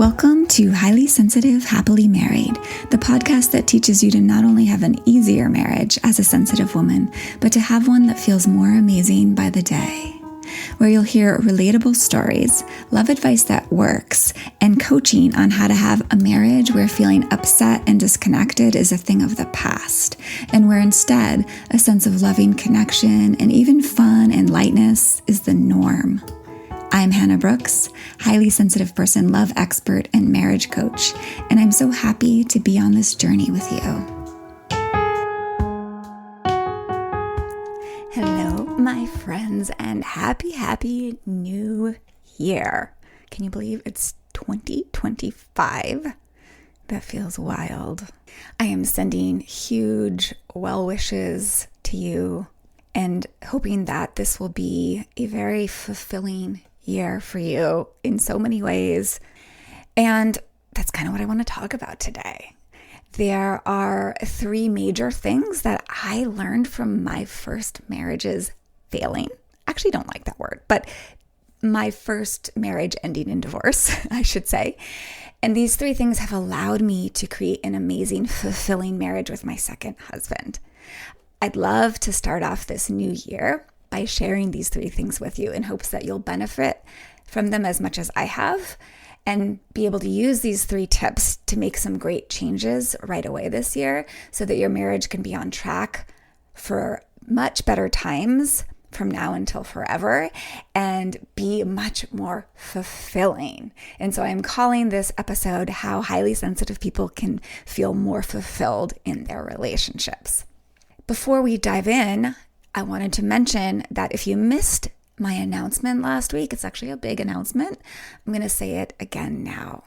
Welcome to Highly Sensitive, Happily Married, the podcast that teaches you to not only have an easier marriage as a sensitive woman, but to have one that feels more amazing by the day. Where you'll hear relatable stories, love advice that works, and coaching on how to have a marriage where feeling upset and disconnected is a thing of the past, and where instead a sense of loving connection and even fun and lightness is the norm. I'm Hannah Brooks, highly sensitive person, love expert, and marriage coach, and I'm so happy to be on this journey with you. Hello, my friends, and happy new year. Can you believe it's 2025? That feels wild. I am sending huge well wishes to you and hoping that this will be a very fulfilling year for you in so many ways. And that's kind of what I want to talk about today. There are three major things that I learned from my first marriage's failing. I actually don't like that word, but my first marriage ending in divorce, I should say. And these three things have allowed me to create an amazing, fulfilling marriage with my second husband. I'd love to start off this new year by sharing these three things with you in hopes that you'll benefit from them as much as I have and be able to use these three tips to make some great changes right away this year so that your marriage can be on track for much better times from now until forever and be much more fulfilling. And so I'm calling this episode How Highly Sensitive People Can Feel More Fulfilled in Their Relationships. Before we dive in, I wanted to mention that if you missed my announcement last week, it's actually a big announcement. I'm going to say it again now.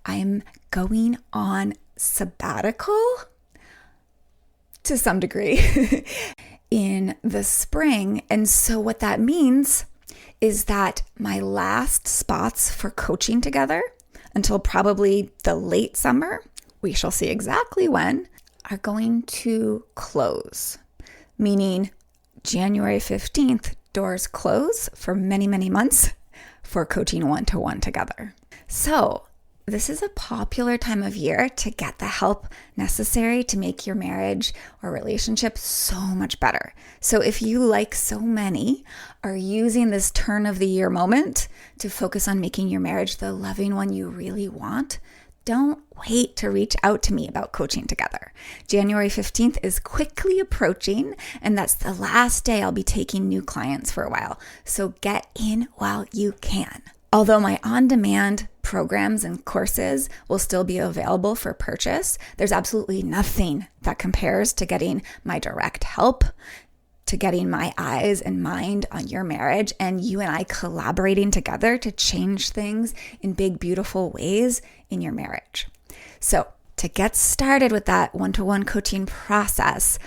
I'm going on sabbatical to some degree in the spring. And so what that means is that my last spots for coaching together until probably the late summer, we shall see exactly when, are going to close, meaning January 15th, doors close for many months for coaching one-to-one together. So this is a popular time of year to get the help necessary to make your marriage or relationship so much better. So if you, like so many, are using this turn of the year moment to focus on making your marriage the loving one you really want, don't wait to reach out to me about coaching together. January 15th is quickly approaching, and that's the last day I'll be taking new clients for a while. So get in while you can. Although my on-demand programs and courses will still be available for purchase, there's absolutely nothing that compares to getting my direct help, to getting my eyes and mind on your marriage, and you and I collaborating together to change things in big, beautiful ways in your marriage. So to get started with that one-to-one coaching process,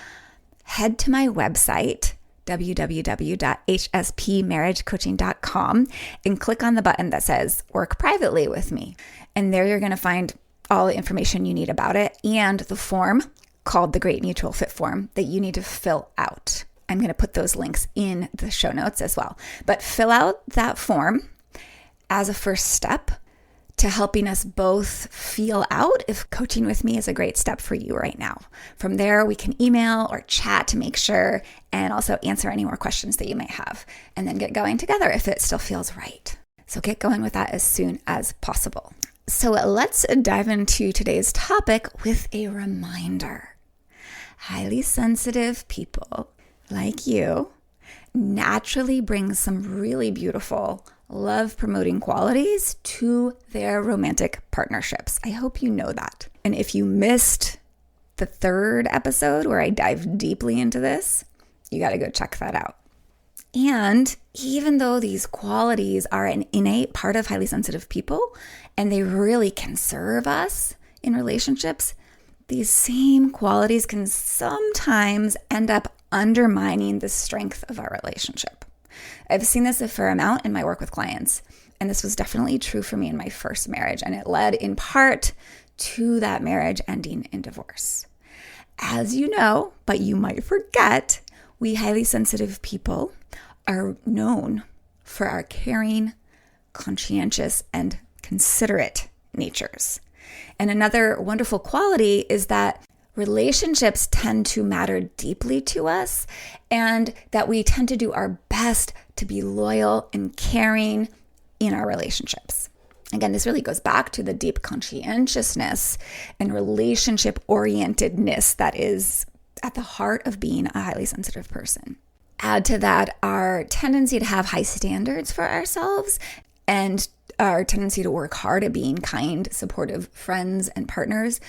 head to my website, www.hspmarriagecoaching.com, and click on the button that says Work Privately with Me. And there you're going to find all the information you need about it and the form called the Great Mutual Fit Form that you need to fill out. I'm going to put those links in the show notes as well. But fill out that form as a first step to helping us both feel out if coaching with me is a great step for you right now. From there, we can email or chat to make sure and also answer any more questions that you may have and then get going together if it still feels right. So get going with that as soon as possible. So let's dive into today's topic with a reminder. Highly sensitive people like you naturally bring some really beautiful love-promoting qualities to their romantic partnerships. I hope you know that. And if you missed the third episode where I dive deeply into this, you got to go check that out. And even though these qualities are an innate part of highly sensitive people, and they really can serve us in relationships, these same qualities can sometimes end up undermining the strength of our relationship. I've seen this a fair amount in my work with clients, and this was definitely true for me in my first marriage, and it led in part to that marriage ending in divorce. As you know, but you might forget, we highly sensitive people are known for our caring, conscientious, and considerate natures. And another wonderful quality is that relationships tend to matter deeply to us, and that we tend to do our best to be loyal and caring in our relationships. Again, this really goes back to the deep conscientiousness and relationship orientedness that is at the heart of being a highly sensitive person. Add to that our tendency to have high standards for ourselves and our tendency to work hard at being kind, supportive friends and partners.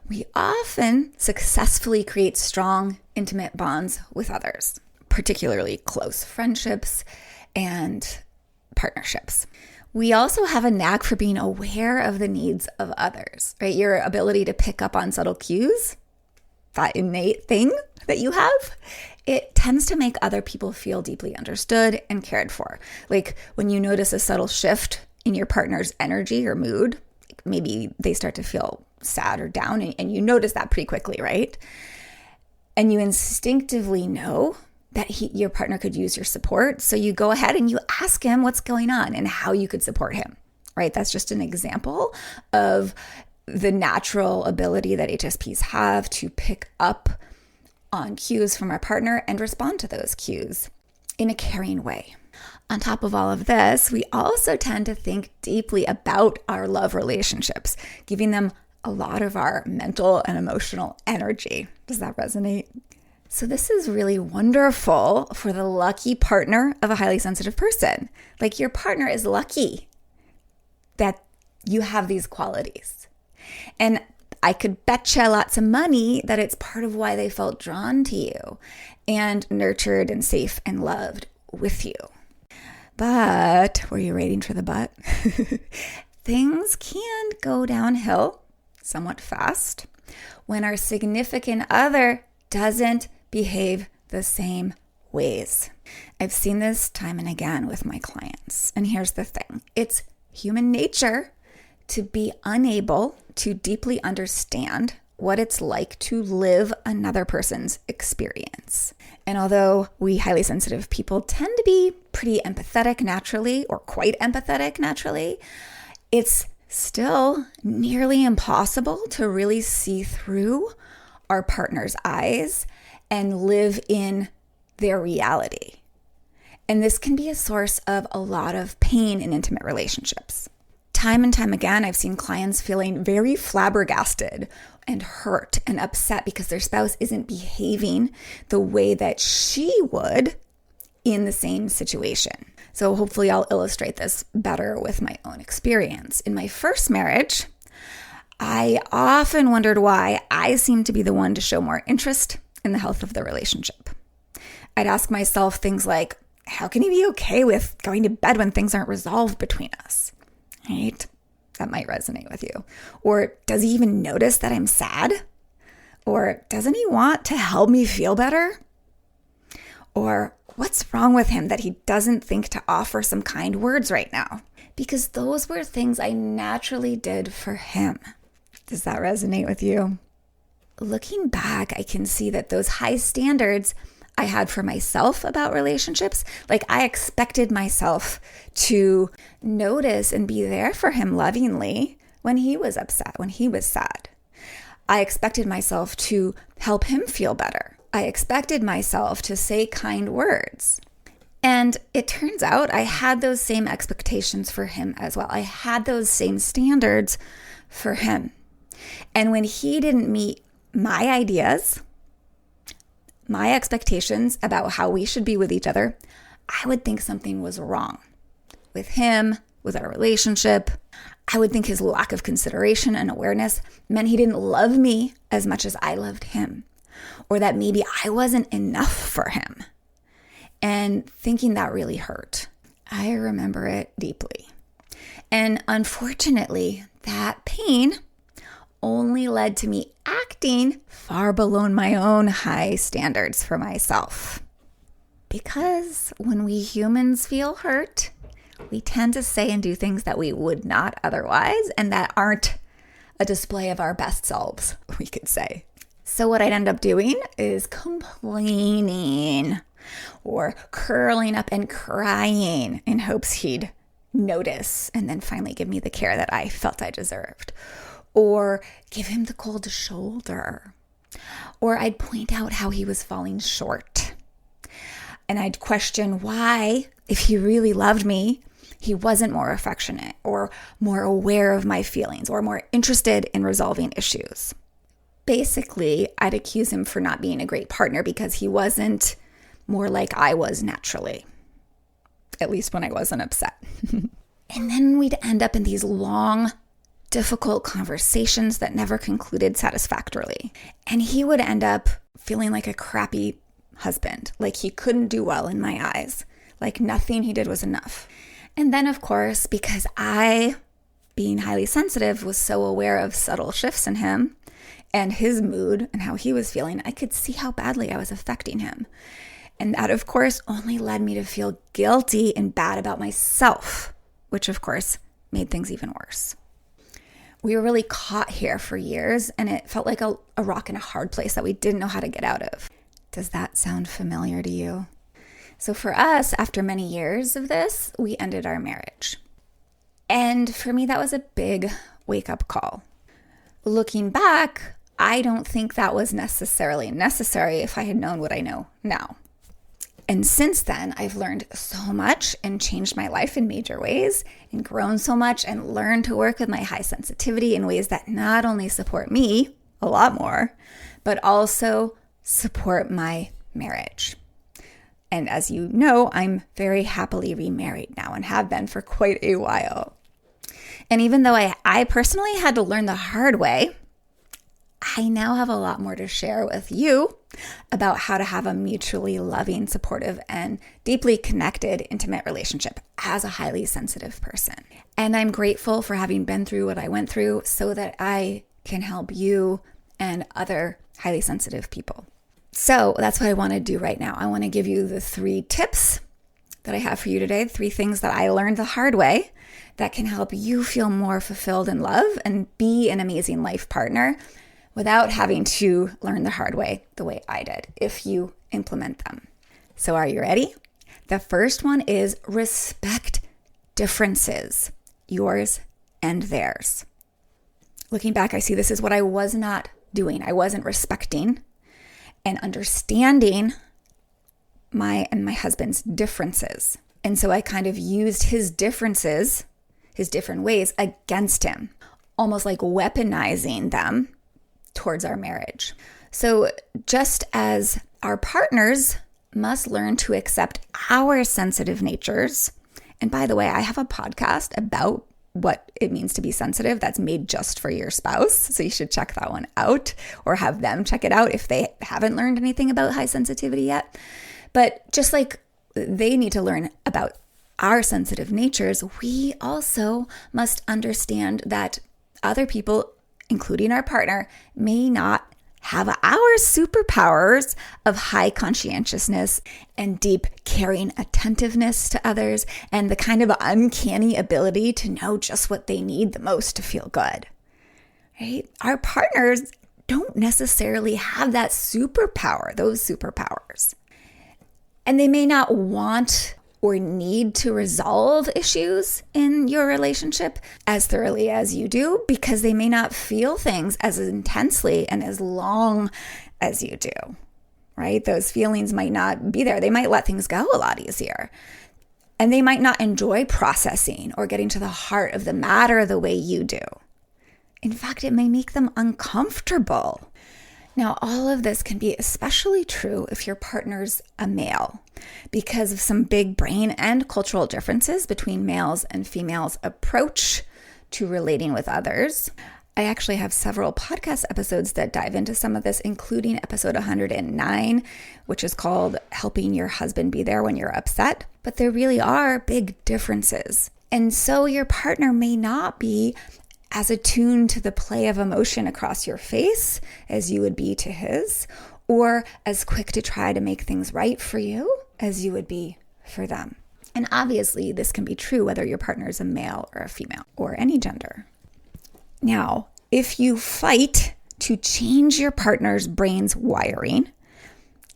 We often successfully create strong, intimate bonds with others, particularly close friendships and partnerships. We also have a knack for being aware of the needs of others, right? Your ability to pick up on subtle cues, that innate thing that you have, it tends to make other people feel deeply understood and cared for. Like when you notice a subtle shift in your partner's energy or mood, maybe they start to feel sad or down, and you notice that pretty quickly, right? And you instinctively know that your partner could use your support. So you go ahead and you ask him what's going on and how you could support him, right? That's just an example of the natural ability that HSPs have to pick up on cues from our partner and respond to those cues in a caring way. On top of all of this, we also tend to think deeply about our love relationships, giving them a lot of our mental and emotional energy. Does that resonate? So this is really wonderful for the lucky partner of a highly sensitive person. Like your partner is lucky that you have these qualities. And I could bet you lots of money that it's part of why they felt drawn to you and nurtured and safe and loved with you. But, were you waiting for the but? Things can go downhill somewhat fast when our significant other doesn't behave the same ways. I've seen this time and again with my clients. And here's the thing. It's human nature to be unable to deeply understand what it's like to live another person's experience. And although we highly sensitive people tend to be pretty empathetic naturally, or quite empathetic naturally, it's still nearly impossible to really see through our partner's eyes and live in their reality. And this can be a source of a lot of pain in intimate relationships. Time and time again, I've seen clients feeling very flabbergasted and hurt and upset because their spouse isn't behaving the way that she would in the same situation. So hopefully I'll illustrate this better with my own experience. In my first marriage, I often wondered why I seemed to be the one to show more interest in the health of the relationship. I'd ask myself things like, how can he be okay with going to bed when things aren't resolved between us? Right? That might resonate with you. Or does he even notice that I'm sad? Or doesn't he want to help me feel better? Or what's wrong with him that he doesn't think to offer some kind words right now? Because those were things I naturally did for him. Does that resonate with you? Looking back, I can see that those high standards I had for myself about relationships, like I expected myself to notice and be there for him lovingly when he was upset, when he was sad. I expected myself to help him feel better. I expected myself to say kind words. And it turns out I had those same expectations for him as well. I had those same standards for him. And when he didn't meet my ideas, my expectations about how we should be with each other, I would think something was wrong with him, with our relationship. I would think his lack of consideration and awareness meant he didn't love me as much as I loved him, or that maybe I wasn't enough for him. And thinking that really hurt. I remember it deeply. And unfortunately, that pain only led to me acting far below my own high standards for myself. Because when we humans feel hurt, we tend to say and do things that we would not otherwise, and that aren't a display of our best selves, we could say. So what I'd end up doing is complaining or curling up and crying in hopes he'd notice and then finally give me the care that I felt I deserved. Or give him the cold shoulder. Or I'd point out how he was falling short. And I'd question why, if he really loved me, he wasn't more affectionate or more aware of my feelings or more interested in resolving issues. Basically, I'd accuse him for not being a great partner because he wasn't more like I was naturally, at least when I wasn't upset. And then we'd end up in these long, difficult conversations that never concluded satisfactorily. And he would end up feeling like a crappy husband, like he couldn't do well in my eyes, like nothing he did was enough. And then, of course, because I, being highly sensitive, was so aware of subtle shifts in him and his mood and how he was feeling, I could see how badly I was affecting him. And that, of course, only led me to feel guilty and bad about myself, which, of course, made things even worse. We were really caught here for years, and it felt like a rock in a hard place that we didn't know how to get out of. Does that sound familiar to you? So for us, after many years of this, we ended our marriage. And for me, that was a big wake-up call. Looking back, I don't think that was necessarily necessary if I had known what I know now. And since then, I've learned so much and changed my life in major ways and grown so much and learned to work with my high sensitivity in ways that not only support me a lot more, but also support my marriage. And as you know, I'm very happily remarried now and have been for quite a while. And even though I personally had to learn the hard way, I now have a lot more to share with you about how to have a mutually loving, supportive, and deeply connected, intimate relationship as a highly sensitive person. And I'm grateful for having been through what I went through so that I can help you and other highly sensitive people. So that's what I want to do right now. I want to give you the 3 tips that I have for you today, 3 things that I learned the hard way that can help you feel more fulfilled in love and be an amazing life partner without having to learn the hard way the way I did, if you implement them. So are you ready? The first one is respect differences, yours and theirs. Looking back, I see this is what I was not doing. I wasn't respecting and understanding my and my husband's differences. And so I kind of used his differences, his different ways against him, almost like weaponizing them towards our marriage. So just as our partners must learn to accept our sensitive natures, and by the way, I have a podcast about what it means to be sensitive that's made just for your spouse. So you should check that one out or have them check it out if they haven't learned anything about high sensitivity yet. But just like they need to learn about our sensitive natures, we also must understand that other people, including our partner, may not have our superpowers of high conscientiousness and deep caring attentiveness to others and the kind of uncanny ability to know just what they need the most to feel good, right? Our partners don't necessarily have that superpower, those superpowers. And they may not want or need to resolve issues in your relationship as thoroughly as you do because they may not feel things as intensely and as long as you do, right? Those feelings might not be there. They might let things go a lot easier. And they might not enjoy processing or getting to the heart of the matter the way you do. In fact, it may make them uncomfortable. Now, all of this can be especially true if your partner's a male because of some big brain and cultural differences between males and females' approach to relating with others. I actually have several podcast episodes that dive into some of this, including episode 109, which is called Helping Your Husband Be There When You're Upset. But there really are big differences. And so your partner may not be as attuned to the play of emotion across your face as you would be to his, or as quick to try to make things right for you as you would be for them. And obviously, this can be true whether your partner is a male or a female or any gender. Now, if you fight to change your partner's brain's wiring,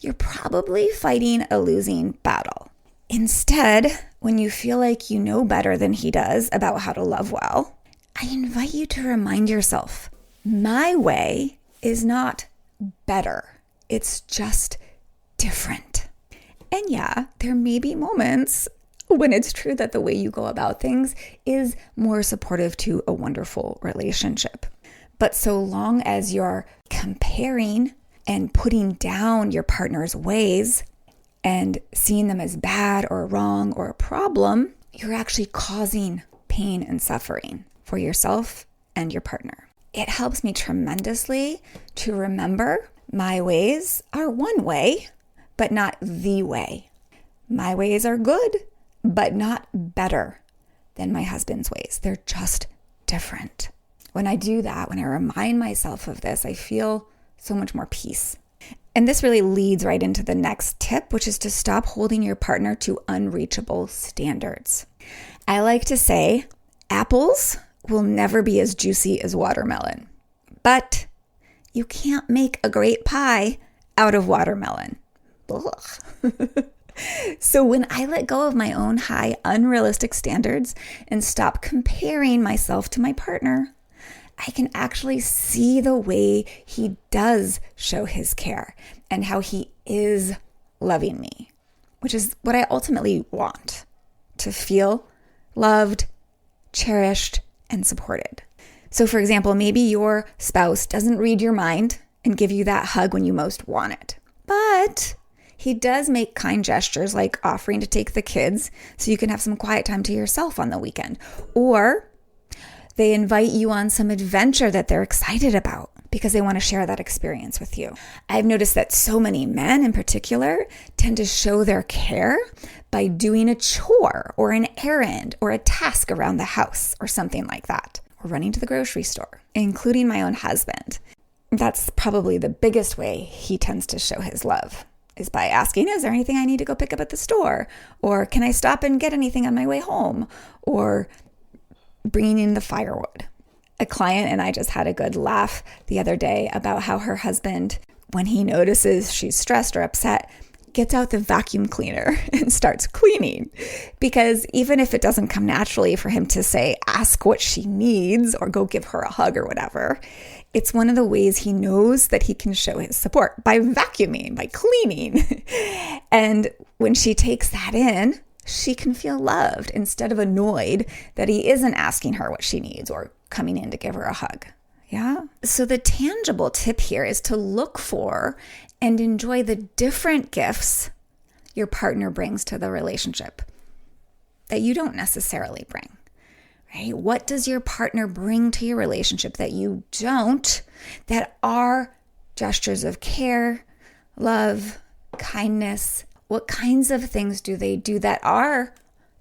you're probably fighting a losing battle. Instead, when you feel like you know better than he does about how to love well, I invite you to remind yourself, my way is not better. It's just different. And yeah, there may be moments when it's true that the way you go about things is more supportive to a wonderful relationship. But so long as you're comparing and putting down your partner's ways and seeing them as bad or wrong or a problem, you're actually causing pain and suffering for yourself and your partner. It helps me tremendously to remember my ways are one way, but not the way. My ways are good, but not better than my husband's ways. They're just different. When I do that, when I remind myself of this, I feel so much more peace. And this really leads right into the next tip, which is to stop holding your partner to unreachable standards. I like to say, apples will never be as juicy as watermelon, but you can't make a great pie out of watermelon. So when I let go of my own high, unrealistic standards and stop comparing myself to my partner, I can actually see the way he does show his care and how he is loving me, which is what I ultimately want, to feel loved, cherished, and supported. So for example, maybe your spouse doesn't read your mind and give you that hug when you most want it, but he does make kind gestures like offering to take the kids so you can have some quiet time to yourself on the weekend, or they invite you on some adventure that they're excited about because they want to share that experience with you. I've noticed that so many men in particular tend to show their care by doing a chore or an errand or a task around the house or something like that, or running to the grocery store, including my own husband. That's probably the biggest way he tends to show his love, is by asking, is there anything I need to go pick up at the store? Or can I stop and get anything on my way home? Or bringing in the firewood. A client and I just had a good laugh the other day about how her husband, when he notices she's stressed or upset, gets out the vacuum cleaner and starts cleaning. Because even if it doesn't come naturally for him to say, ask what she needs or go give her a hug or whatever, it's one of the ways he knows that he can show his support, by vacuuming, by cleaning. And when she takes that in, she can feel loved instead of annoyed that he isn't asking her what she needs or coming in to give her a hug. Yeah. So the tangible tip here is to look for and enjoy the different gifts your partner brings to the relationship that you don't necessarily bring, right? What does your partner bring to your relationship that you don't, that are gestures of care, love, kindness? What kinds of things do they do that are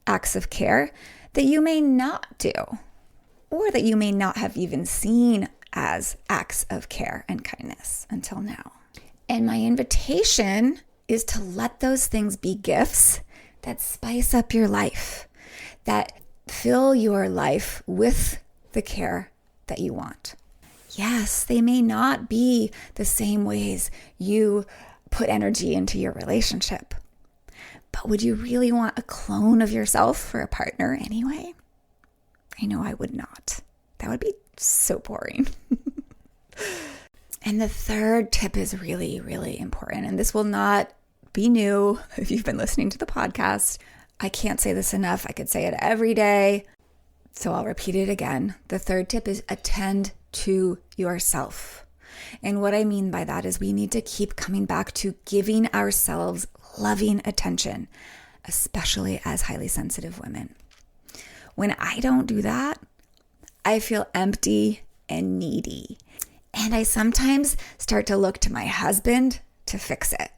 acts of care that you may not do, or that you may not have even seen as acts of care and kindness until now? And my invitation is to let those things be gifts that spice up your life, that fill your life with the care that you want. Yes, they may not be the same ways you put energy into your relationship, but would you really want a clone of yourself for a partner anyway? I know I would not. That would be so boring. And the third tip is really, really important. And this will not be new if you've been listening to the podcast. I can't say this enough. I could say it every day. So I'll repeat it again. The third tip is attend to yourself. And what I mean by that is we need to keep coming back to giving ourselves loving attention, especially as highly sensitive women. When I don't do that, I feel empty and needy. And I sometimes start to look to my husband to fix it,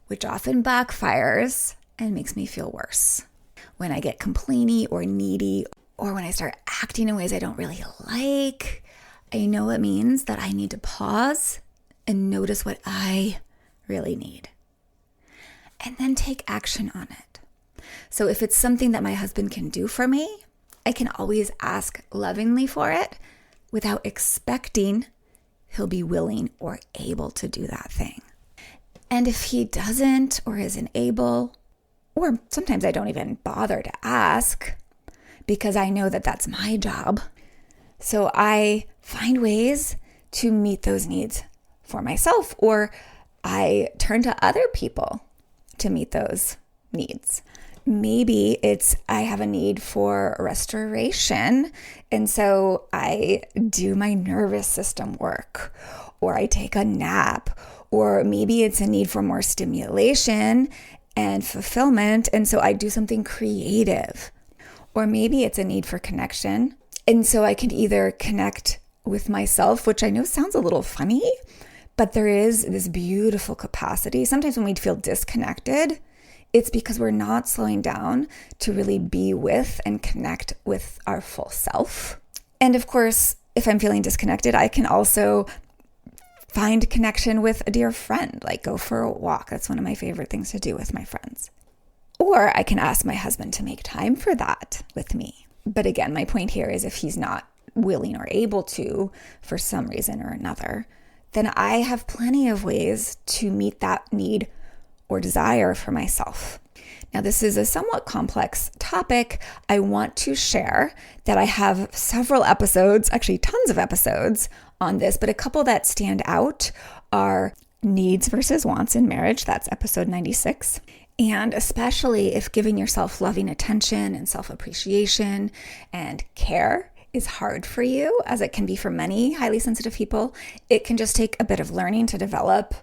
which often backfires and makes me feel worse. When I get complainy or needy, or when I start acting in ways I don't really like, I know it means that I need to pause and notice what I really need, and then take action on it. So if it's something that my husband can do for me, I can always ask lovingly for it without expecting he'll be willing or able to do that thing. And if he doesn't or isn't able, Or sometimes I don't even bother to ask because I know that that's my job. So I find ways to meet those needs for myself, or I turn to other people to meet those needs. Maybe it's I have a need for restoration, and so I do my nervous system work, or I take a nap, or maybe it's a need for more stimulation and fulfillment, and so I do something creative. Or maybe it's a need for connection, and so I can either connect with myself, which I know sounds a little funny, but there is this beautiful capacity. Sometimes when we feel disconnected, it's because we're not slowing down to really be with and connect with our full self. And of course, if I'm feeling disconnected, I can also find connection with a dear friend, like go for a walk. That's one of my favorite things to do with my friends. Or I can ask my husband to make time for that with me. But again, my point here is if he's not willing or able to for some reason or another, then I have plenty of ways to meet that need or desire for myself. Now, this is a somewhat complex topic. I want to share that I have several episodes, actually tons of episodes on this, but a couple that stand out are needs versus wants in marriage. That's episode 96. And especially if giving yourself loving attention and self-appreciation and care is hard for you, as it can be for many highly sensitive people, it can just take a bit of learning to develop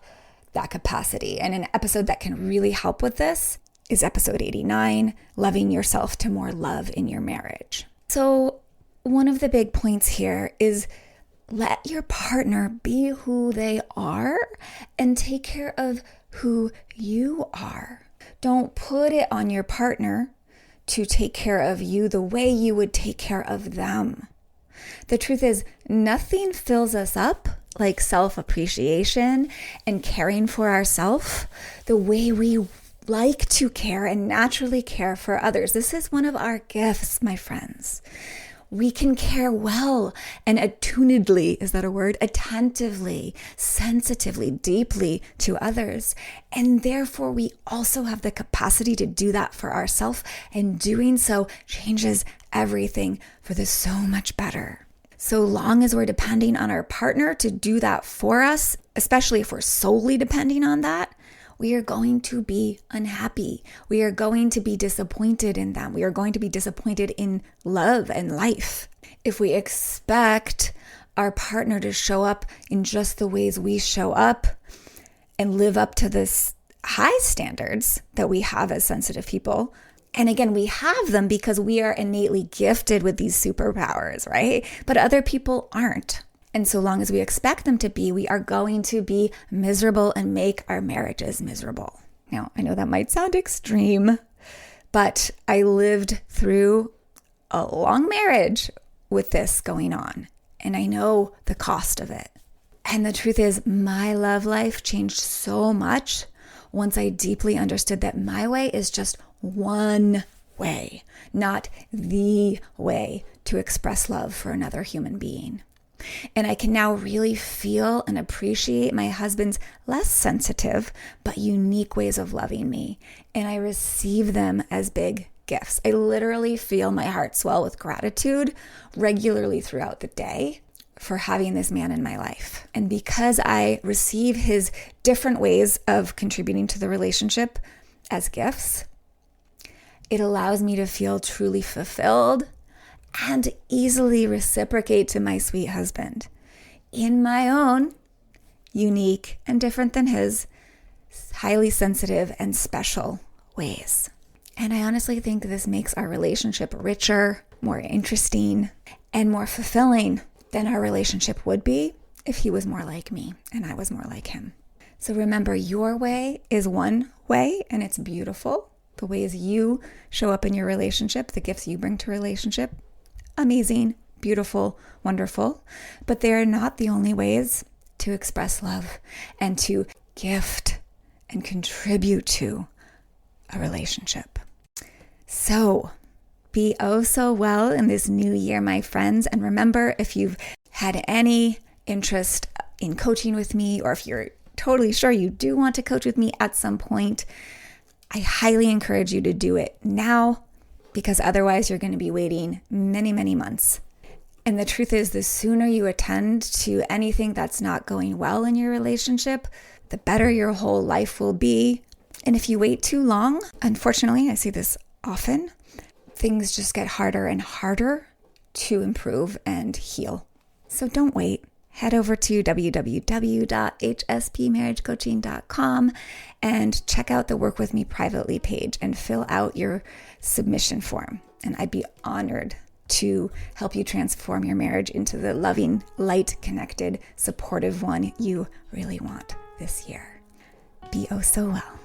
that capacity. And an episode that can really help with this is episode 89, Loving Yourself to More Love in Your Marriage. So one of the big points here is let your partner be who they are and take care of who you are. Don't put it on your partner to take care of you the way you would take care of them. The truth is, nothing fills us up like self-appreciation and caring for ourselves the way we like to care and naturally care for others. This is one of our gifts, my friends. We can care well and attunedly, is that a word? Attentively, sensitively, deeply to others. And therefore, we also have the capacity to do that for ourselves. And doing so changes everything for the so much better. So long as we're depending on our partner to do that for us, especially if we're solely depending on that, we are going to be unhappy. We are going to be disappointed in them. We are going to be disappointed in love and life. If we expect our partner to show up in just the ways we show up and live up to this high standards that we have as sensitive people, and again, we have them because we are innately gifted with these superpowers, right? But other people aren't. And so long as we expect them to be, we are going to be miserable and make our marriages miserable. Now, I know that might sound extreme, but I lived through a long marriage with this going on, and I know the cost of it. And the truth is, my love life changed so much once I deeply understood that my way is just one way, not the way to express love for another human being. And I can now really feel and appreciate my husband's less sensitive but unique ways of loving me. And I receive them as big gifts. I literally feel my heart swell with gratitude regularly throughout the day for having this man in my life. And because I receive his different ways of contributing to the relationship as gifts, it allows me to feel truly fulfilled and easily reciprocate to my sweet husband in my own unique and different than his highly sensitive and special ways. And I honestly think this makes our relationship richer, more interesting, and more fulfilling than our relationship would be if he was more like me and I was more like him. So remember, your way is one way and it's beautiful. The ways you show up in your relationship, the gifts you bring to relationship, amazing, beautiful, wonderful, but they are not the only ways to express love and to gift and contribute to a relationship. So be oh so well in this new year, my friends. And remember, if you've had any interest in coaching with me, or if you're totally sure you do want to coach with me at some point, I highly encourage you to do it now, because otherwise you're going to be waiting many, many months. And the truth is, the sooner you attend to anything that's not going well in your relationship, the better your whole life will be. And if you wait too long, unfortunately, I see this often, things just get harder and harder to improve and heal. So don't wait. Head over to www.hspmarriagecoaching.com and check out the Work With Me Privately page and fill out your submission form. And I'd be honored to help you transform your marriage into the loving, light, connected, supportive one you really want this year. Be oh so well.